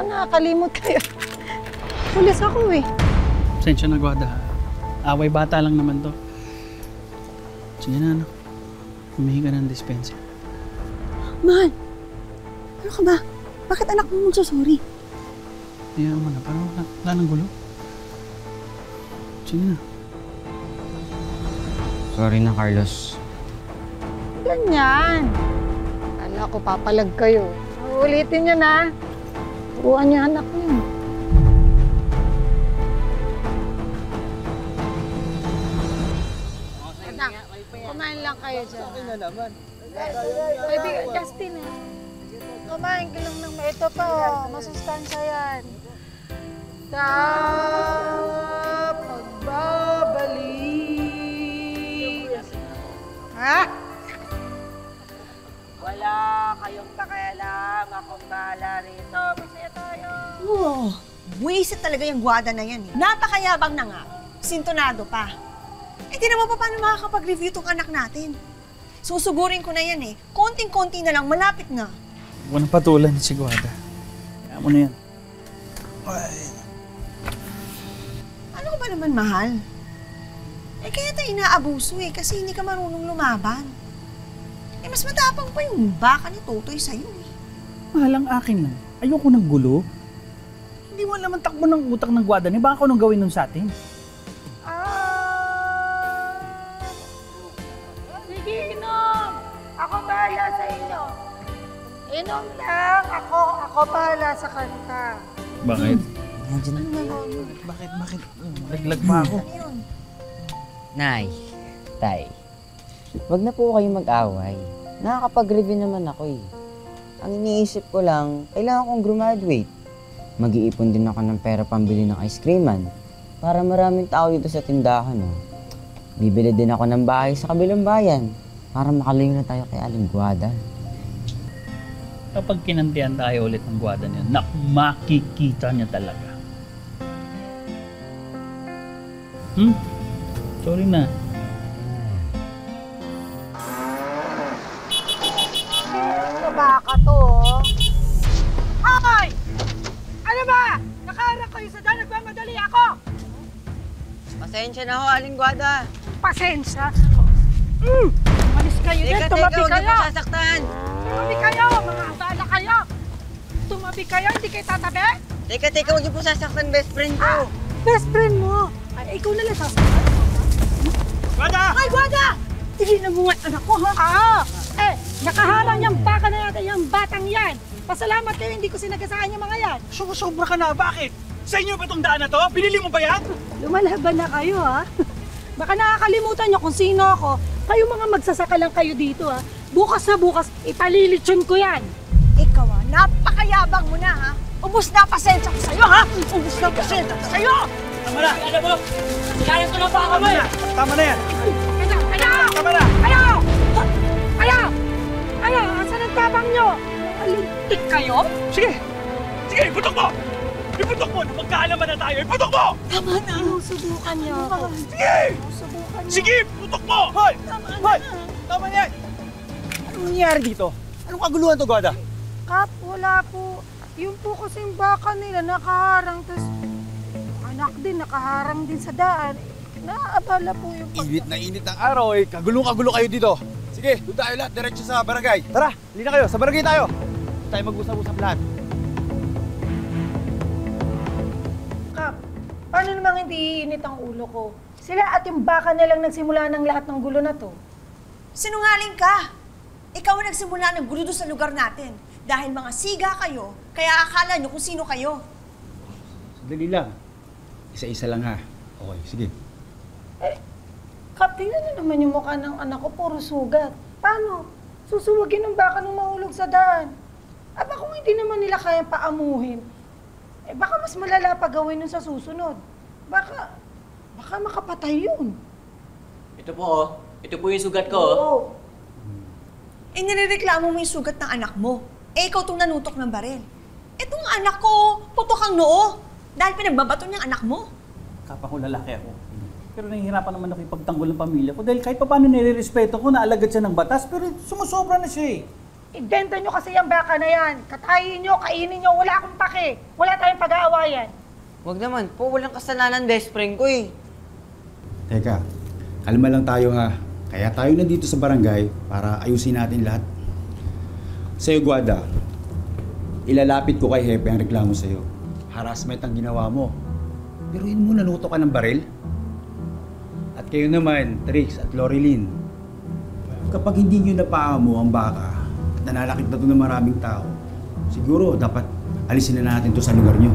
nakakalimot kayo. Pulis ako eh. Pasensya na, Guada. Away bata lang naman to. Sige na, anak. Humihingi ka ng dispenser. Man, ano ka ba? Bakit anak mo magsasorry? Hayaan mo na. Parang wala nang gulo. Sige na. Sorry na, Carlos. Ganyan. Kala ko papalag kayo. Ulitin niyo na. Turuan niyo anak niyo. Anak, kumain lang kayo dyan. Sa na naman. Kaibigan, Justin eh. Kumain ka lang ng ito pa oh. Masustansya yan. Sa pagbabalik. Ha? Wala kayong pakialam. Akong bahala rito. Masaya tayo. Oh, buwisit talaga yung Guada na yan eh. Napakayabang na nga. Sintonado pa. Eh, di naman pa paano makakapag-review tong anak natin. Susugurin ko na yan eh. Konting-konti na lang, malapit na. Huwag nang patulan si Guada. Kaya mo na yan. Ay. Ano ka ba naman, mahal? Eh, kaya tayo inaabuso eh, kasi hindi ka marunong lumaban. Eh, mas matapang pa yung baka ni Totoy sa'yo eh. Mahalang akin lang. Ayoko ng gulo. Hindi mo naman takbo ng utak ng Guada ni. Baka anong gawin nun sa atin? Sige, inom. Ako bahala sa inyo. Inom lang. Ako bahala sa kanta. Bakit? Nandiyan na. Bakit? Laglag pa ako. Ano yun? Nay, Tay, wag na po kayo mag-away. Nakakapag-review naman ako eh. Ang iniisip ko lang, kailangan kong graduate. Mag-iipon din ako ng pera pambili ng ice creaman para maraming tao dito sa tindahan. Oh. Bibili din ako ng bahay sa kabilang bayan para makalayo na tayo kay Aling Guada. Kapag kinantihan tayo ulit ng Guada niya, makikita niya talaga. Sorry na. Baka to, oh. Ay! Ano ba? Nakaharap kayo sa daan. Nagmamadali ako. Pasensya na ho, Aling Guada. Pasensya. Umalis kayo din. Tumabi huwag niyo kayo. po sasaktan. Tumabi kayo. Mga abala kayo. Tumabi kayo. Hindi kayo tatabi. Teka, huwag niyo po sasaktan, best friend ko. Best friend mo. Ay, ikaw na lang sasaktan. Guada! Ay, Guada! Tigilan mo nga anak ko, ha? Nakaharang yung baka na natin yung batang yan. Pasalamat kayo, hindi ko sinagasaan yung mga yan. Sobra ka na. Bakit? Sa inyo ba itong daan na to? Binili mo ba yan? Lumalaban na kayo, ha? Baka nakakalimutan nyo kung sino ako. Kayo mga magsasaka lang kayo dito, ha? Bukas na bukas, ipalilitsyon ko yan. Ikaw ah, napakayabang mo na ha. Ubus na pasensya ko sa'yo ha. Ubus na pasensya ko sa'yo. Tama na! Ano mo? Kaya ko na ba ako mo eh? Tama na yan! Tama na! Kaya! Asan ang tabang nyo? Alintik kayo? Sige! Sige, iputok mo! Iputok mo! Nung magkaalaman na tayo, iputok mo! Tama na. Subukan nyo ako. Sige! Subukan nyo. Sige! Iputok mo! Hoy! Hoy! Tama na yan! Anong nangyari dito? Anong kaguluhan to, Guada? Kap, wala po. Yung po kasing baka nila nakaharang, tas anak din nakaharang din sa daan. Naabala po yung Init na init ng araw eh. Kagulong-kagulo kayo dito. Sige, doon tayo lahat. Diretso sa barangay. Tara, halina kayo. Sa barangay tayo. Doon tayo mag-usap-usap lahat. Kap, paano namang hindi iinit ang ulo ko? Sila at yung baka nilang nagsimula ng lahat ng gulo na to. Sinungaling ka. Ikaw ang nagsimula ng gulo doon sa lugar natin. Dahil mga siga kayo, kaya akala nyo kung sino kayo. Dali lang. Isa-isa lang ha. Okay, sige. Kap, tingnan nyo naman yung mukha ng anak ko, puro sugat. Paano? Susuwagin ng baka nung mahulog sa daan. Aba kung hindi naman nila kayang paamuhin, baka mas malala pa gawin nun sa susunod. Baka makapatay yun. Ito po, oh. Ito po yung sugat ko, oh. Oo. Eh, nirereklamo mo yung sugat ng anak mo. Eh, ikaw itong nanutok ng baril. Itong anak ko, putok ang noo. Dahil pinagbabato niyang anak mo. Kapag ko lalaki ako. Pero nahihirapan naman ako ipagtanggol ng pamilya ko dahil kahit pa paano nire-respeto ko na alagad siya ng batas pero sumusobra na siya eh. Ibenta nyo kasi yung baka na yan. Katayin nyo, kainin nyo, wala akong pake. Wala tayong pag-aawayan. Wag naman po, walang kasalanan best friend ko eh. Teka, kalma lang tayo ha. Kaya tayo nandito sa barangay para ayusin natin lahat. Sa'yo, Guada, ilalapit ko kay Hepe ang reklamo sa'yo. Harassment ang ginawa mo. Pero yun mo, nanuto ka ng baril. At kayo naman, Trix at Loreline, kapag hindi nyo napaamo ang baka, nanalakit na ito ng maraming tao, siguro dapat alisin na natin to sa lugar nyo.